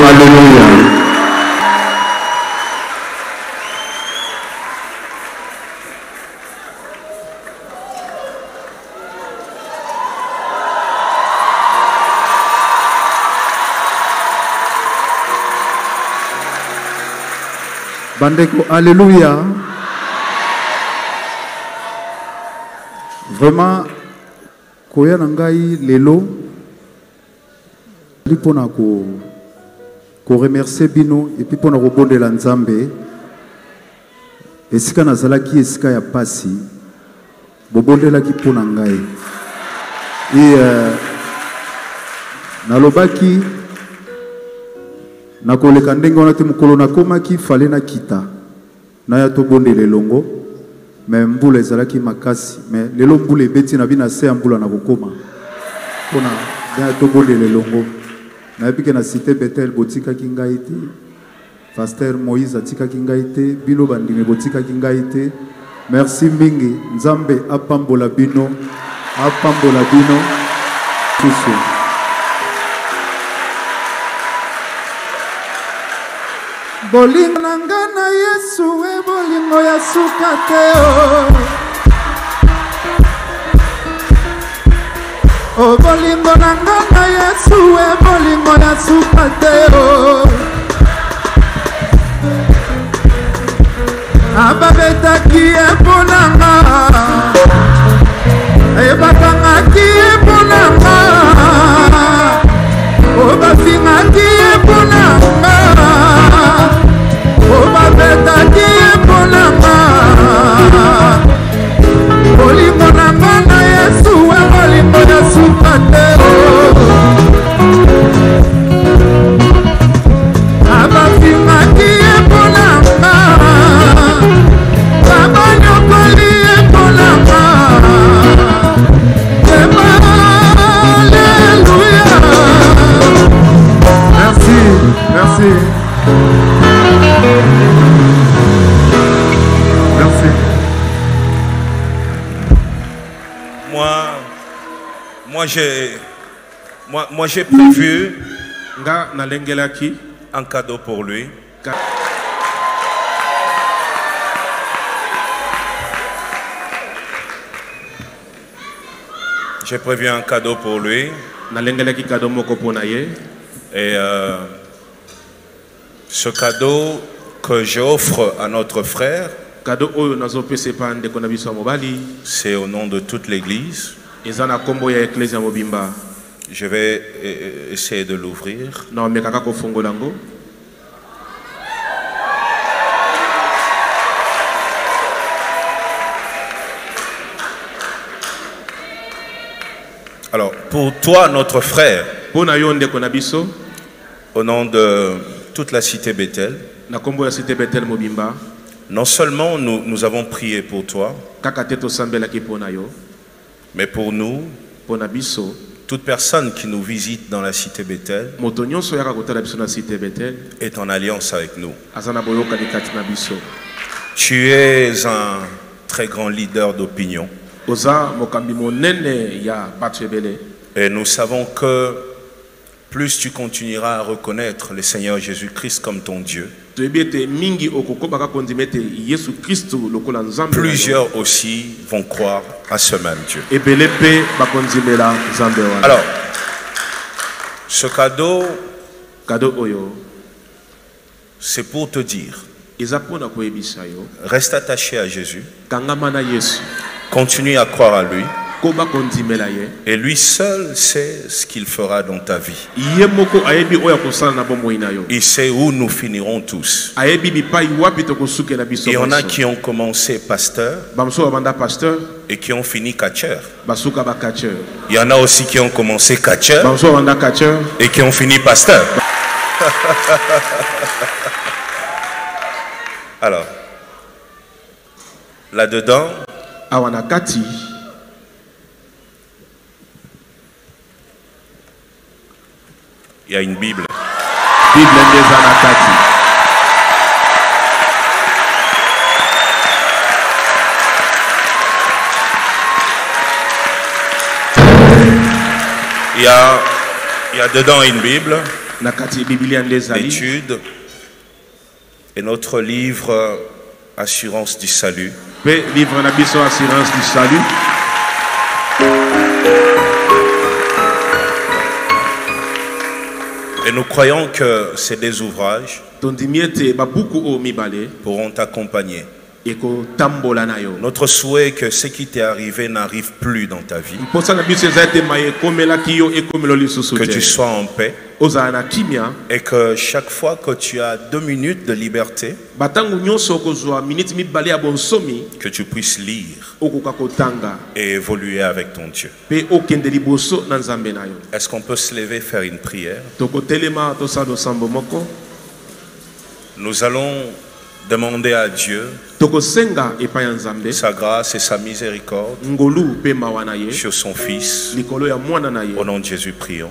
Alléluia. Bandeko, alléluia. Vraiment, koya nangai lelo, lipona ko remercier bino et puis pona robonde la nzambe. Esika nazalaki esika ya pasi, bobonde la ki pona ngai. Et nalobaki nakoleka ndenge wana te mokolo nakomaki fale na kita na ya tobonde lelongo mais mbula ezalaki makasi mais lelo mbula ebeti na bina se ya mbula na kokoma pona ya tobonde lelongo na epike na cité Bethel botika ki ngai te Pasteur Moïse atika ki ngai te bino bandime botika ki ngai te merci mingi nzambe apambola bino tusu. Bolingo nanga na Yesu e bolingo ya suka te o bolingo nanga na Yesu e bolingo ya suka te ababetaki e ponanga e bakangaki e ponanga o bafingaki e ponanga Oba beta ki eponanga Bolingo nanga na Yesu e bolingo ya suka te Abafinga ki eponanga Babanyokoli eponanga Alléluia. Merci. Merci. Moi j'ai prévu un cadeau pour lui. J'ai prévu un cadeau pour lui. Et ce cadeau que j'offre à notre frère, c'est au nom de toute l'église. Je vais essayer de l'ouvrir. Alors, pour toi, notre frère, au nom de toute la cité Bethel, non seulement nous avons prié pour toi, mais pour nous, toute personne qui nous visite dans la cité Bethel est en alliance avec nous. Tu es un très grand leader d'opinion. Et nous savons que plus tu continueras à reconnaître le Seigneur Jésus-Christ comme ton Dieu, plusieurs aussi vont croire à ce même Dieu. Alors, ce cadeau, c'est pour te dire, reste attaché à Jésus, continue à croire à lui, et lui seul sait ce qu'il fera dans ta vie. Il sait où nous finirons tous. Il y en a qui ont commencé pasteur et qui ont fini catcheur. Il y en a aussi qui ont commencé catcheur et qui ont fini pasteur. Alors, là-dedans, awanakati il y a une Bible. Bible des anakati. Il y a dedans une Bible, l'étude et notre livre Assurance du Salut. Livre Assurance du Salut. Et nous croyons que ces deux ouvrages pourront t'accompagner. Notre souhait est que ce qui t'est arrivé n'arrive plus dans ta vie. Que tu sois en paix. Et que chaque fois que tu as 2 minutes de liberté, que tu puisses lire et évoluer avec ton Dieu. Est-ce qu'on peut se lever et faire une prière? Nous allons demander à Dieu sa grâce et sa miséricorde sur son Fils. Au nom de Jésus, prions.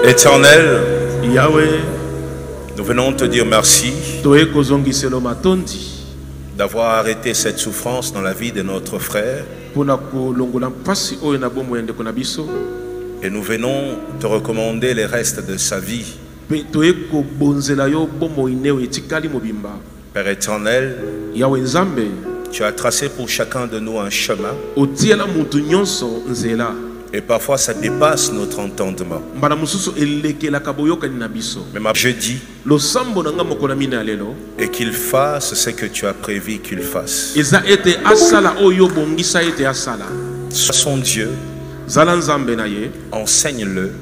Éternel, Yahweh, nous venons te dire merci d'avoir arrêté cette souffrance dans la vie de notre frère. Et nous venons te recommander les restes de sa vie. Père éternel, tu as tracé pour chacun de nous un chemin. Et parfois ça dépasse notre entendement. Mais je dis et qu'il fasse ce que tu as prévu qu'il fasse. Sois son Dieu, enseigne-le,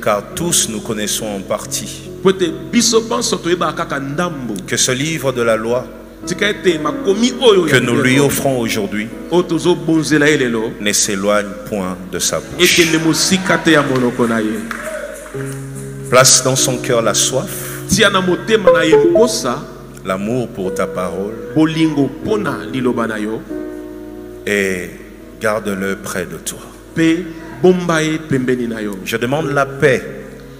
car tous nous connaissons en partie. Que ce livre de la loi que nous lui offrons aujourd'hui ne s'éloigne point de sa bouche. Place dans son cœur la soif, l'amour pour ta parole, et garde-le près de toi. Je demande la paix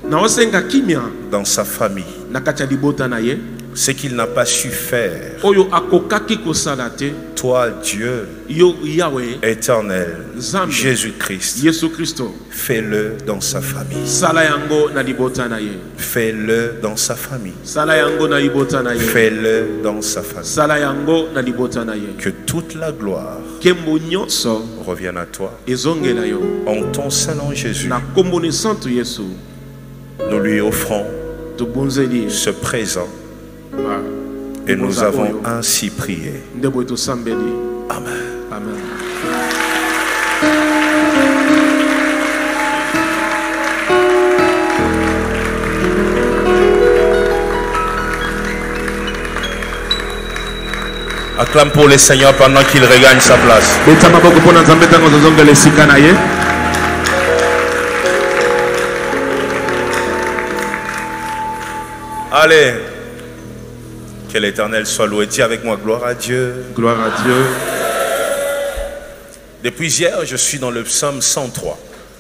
dans sa famille. Ce qu'il n'a pas su faire, toi Dieu éternel, Jésus-Christ, fais-le dans sa famille. Fais-le dans sa famille. Fais-le dans sa famille. Que toute la gloire revienne à toi. En ton Saint-Nom Jésus, nous lui offrons ce présent. Et nous avons ainsi prié. Amen. Amen. Acclame pour le Seigneur pendant qu'il regagne sa place. Allez. Que l'Éternel soit loué. Dis avec moi, gloire à Dieu. Gloire à Dieu. Depuis hier, je suis dans le psaume 103.